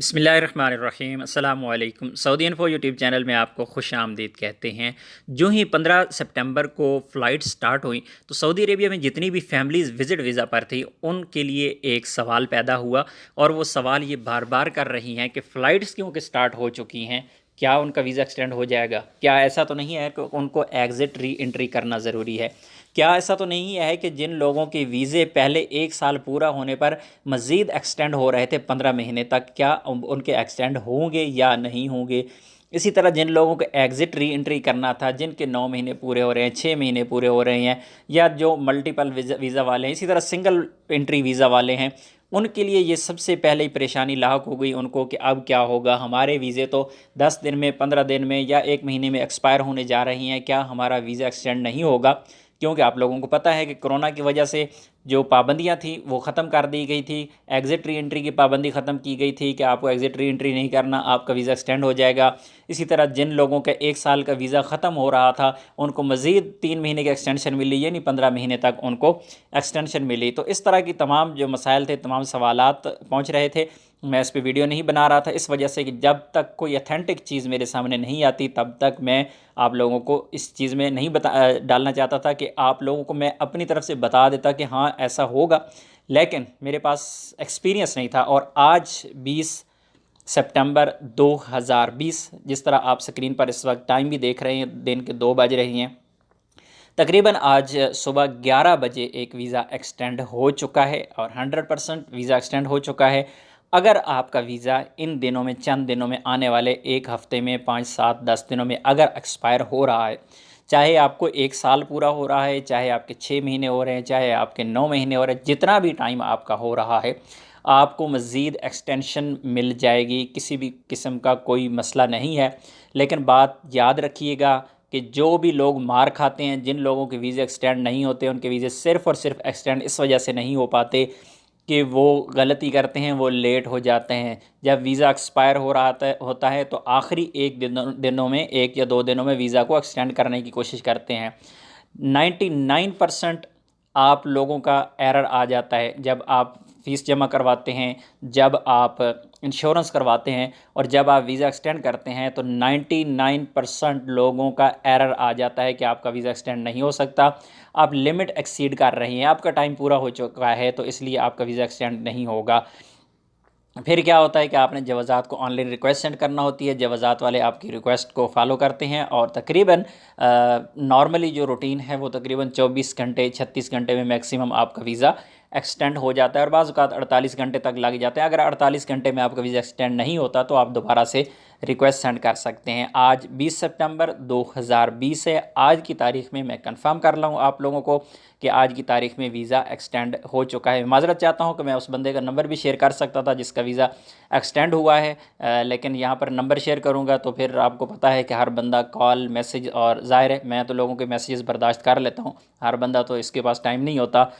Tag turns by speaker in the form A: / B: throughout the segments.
A: बिस्मिल्लाहिर्रहमानिर्रहीम अस्सलामु अलैकुम। सऊदी इन्फो यूट्यूब चैनल में आपको खुश आमदीद कहते हैं। जो ही 15 सितंबर को फ़्लाइट स्टार्ट हुई तो सऊदी अरेबिया में जितनी भी फैमिलीज़ विज़िट वीज़ा पर थी उनके लिए एक सवाल पैदा हुआ, और वो सवाल ये बार बार कर रही हैं कि फ़्लाइट्स क्योंकि स्टार्ट हो चुकी हैं, क्या उनका वीज़ा एक्सटेंड हो जाएगा? क्या ऐसा तो नहीं है कि उनको एग्ज़िट री एंट्री करना ज़रूरी है? क्या ऐसा तो नहीं है कि जिन लोगों के वीज़े पहले 1 साल पूरा होने पर मज़ीद एक्सटेंड हो रहे थे 15 महीने तक, क्या उनके एक्सटेंड होंगे या नहीं होंगे? इसी तरह जिन लोगों को एग्ज़िट री एंट्री करना था, जिनके 9 महीने पूरे हो रहे हैं, 6 महीने पूरे हो रहे हैं, या जो मल्टीपल वीज़ा वाले हैं, इसी तरह सिंगल एंट्री वीज़ा वाले हैं, उनके लिए ये सबसे पहले ही परेशानी लाहक हो गई उनको कि अब क्या होगा? हमारे वीज़े तो 10 दिन में, 15 दिन में या 1 महीने में एक्सपायर होने जा रही हैं, क्या हमारा वीज़ा एक्सटेंड नहीं होगा? क्योंकि आप लोगों को पता है कि कोरोना की वजह से जो पाबंदियां थी वो ख़त्म कर दी गई थी। एग्ज़िट री एंट्री की पाबंदी ख़त्म की गई थी कि आपको एग्ज़िट री एंट्री नहीं करना, आपका वीज़ा एक्सटेंड हो जाएगा। इसी तरह जिन लोगों का 1 साल का वीज़ा ख़त्म हो रहा था उनको मज़ीद 3 महीने की एक्सटेंशन मिली, यानी 15 महीने तक उनको एक्सटेंशन मिली। तो इस तरह की तमाम जो मसाइल थे, तमाम सवालात पहुँच रहे थे। मैं इस पर वीडियो नहीं बना रहा था इस वजह से कि जब तक कोई अथेंटिक चीज़ मेरे सामने नहीं आती तब तक मैं आप लोगों को इस चीज़ में नहीं डालना चाहता था कि आप लोगों को मैं अपनी तरफ से बता देता कि हाँ ऐसा होगा, लेकिन मेरे पास एक्सपीरियंस नहीं था। और आज 20 सितंबर 2020, जिस तरह आप स्क्रीन पर इस वक्त टाइम भी देख रहे हैं, दिन के 2 बज रही हैं, तकरीबन आज सुबह 11 बजे एक वीज़ा एक्सटेंड हो चुका है और 100% वीज़ा एक्सटेंड हो चुका है। अगर आपका वीज़ा इन दिनों में, चंद दिनों में, आने वाले 1 हफ़्ते में, 5, 7, 10 दिनों में अगर एक्सपायर हो रहा है, चाहे आपको 1 साल पूरा हो रहा है, चाहे आपके 6 महीने हो रहे हैं, चाहे आपके 9 महीने हो रहे हैं, जितना भी टाइम आपका हो रहा है, आपको मज़ीद एक्सटेंशन मिल जाएगी। किसी भी किस्म का कोई मसला नहीं है। लेकिन बात याद रखिएगा कि जो भी लोग मार खाते हैं, जिन लोगों के वीज़े एक्सटेंड नहीं होते, उनके वीज़े सिर्फ़ और सिर्फ एक्सटेंड इस वजह से नहीं हो पाते कि वो गलती करते हैं, वो लेट हो जाते हैं। जब वीज़ा एक्सपायर हो रहा होता है तो आखिरी दिनों में, 1 या 2 दिनों में वीज़ा को एक्सटेंड करने की कोशिश करते हैं। 99% आप लोगों का एरर आ जाता है जब आप फ़ीस जमा करवाते हैं, जब आप इंश्योरेंस करवाते हैं और जब आप वीज़ा एक्सटेंड करते हैं, तो 99% लोगों का एरर आ जाता है कि आपका वीज़ा एक्सटेंड नहीं हो सकता, आप लिमिट एक्सीड कर रही हैं, आपका टाइम पूरा हो चुका है, तो इसलिए आपका वीज़ा एक्सटेंड नहीं होगा। फिर क्या होता है कि आपने जवाज़ात को ऑनलाइन रिक्वेस्ट सेंड करना होती है, जवाज़ात वाले आपकी रिक्वेस्ट को फॉलो करते हैं और तकरीबन नॉर्मली जो रूटीन है वो तकरीबन 24 घंटे, 36 घंटे में मैक्सिमम आपका वीज़ा एक्सटेंड हो जाता है, और बाज़ औक़ात 48 घंटे तक लग जाते हैं। अगर 48 घंटे में आपका वीज़ा एक्सटेंड नहीं होता तो आप दोबारा से रिक्वेस्ट सेंड कर सकते हैं। आज 20 सितंबर 2020 है। आज की तारीख़ में मैं कंफर्म कर लूँ आप लोगों को कि आज की तारीख़ में वीज़ा एक्सटेंड हो चुका है। माज़रत चाहता हूँ कि मैं उस बंदे का नंबर भी शेयर कर सकता था जिसका वीज़ा एक्सटेंड हुआ है, लेकिन यहाँ पर नंबर शेयर करूँगा तो फिर आपको पता है कि हर बंदा कॉल, मैसेज, और ज़ाहिर है मैं तो लोगों के मैसेजेस बर्दाश्त कर लेता हूँ, हर बंदा तो इसके पास टाइम नहीं होता।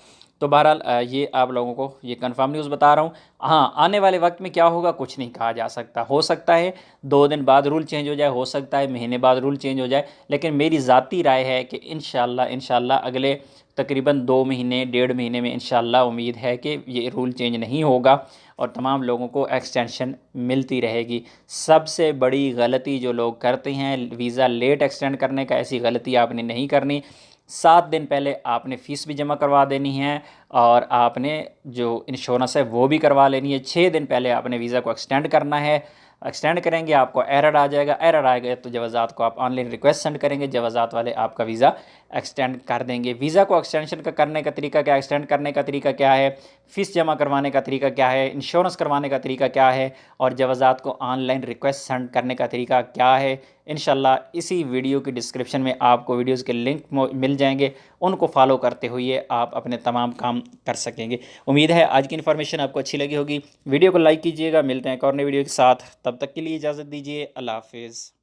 A: तो बहरहाल ये आप लोगों को ये कंफर्म न्यूज़ बता रहा हूँ। हाँ, आने वाले वक्त में क्या होगा कुछ नहीं कहा जा सकता। हो सकता है 2 दिन बाद रूल चेंज हो जाए, हो सकता है महीने बाद रूल चेंज हो जाए, लेकिन मेरी ज़ाती राय है कि इंशाल्लाह अगले तकरीबन 2 महीने, 1.5 महीने में इंशाल्लाह उम्मीद है कि ये रूल चेंज नहीं होगा और तमाम लोगों को एक्सटेंशन मिलती रहेगी। सबसे बड़ी गलती जो लोग करते हैं वीज़ा लेट एक्सटेंड करने का, ऐसी गलती आपने नहीं करनी। 7 दिन पहले आपने फ़ीस भी जमा करवा देनी है और आपने जो इंश्योरेंस है वो भी करवा लेनी है। 6 दिन पहले आपने वीज़ा को एक्सटेंड करना है। एक्सटेंड करेंगे, आपको एरर आ जाएगा, एरर आएगा तो जवाज़ात को आप ऑनलाइन रिक्वेस्ट सेंड करेंगे, जवाज़ात वाले आपका वीज़ा एक्सटेंड कर देंगे। वीज़ा को एक्सटेंशन का करने का तरीका क्या है, एक्सटेंड करने का तरीका क्या है, फ़ीस जमा करवाने का तरीका क्या है, इंश्योरेंस करवाने का तरीका क्या है, और जवाज़ात को ऑनलाइन रिक्वेस्ट सेंड करने का तरीका क्या है, इंशाल्लाह इसी वीडियो की डिस्क्रिप्शन में आपको वीडियोज़ के लिंक मिल जाएंगे। उनको फॉलो करते हुए आप अपने तमाम काम कर सकेंगे। उम्मीद है आज की इन्फॉर्मेशन आपको अच्छी लगी होगी। वीडियो को लाइक कीजिएगा। मिलते हैं एक और नई वीडियो के साथ, तब तक के लिए इजाज़त दीजिए। अल्लाह हाफ़िज़।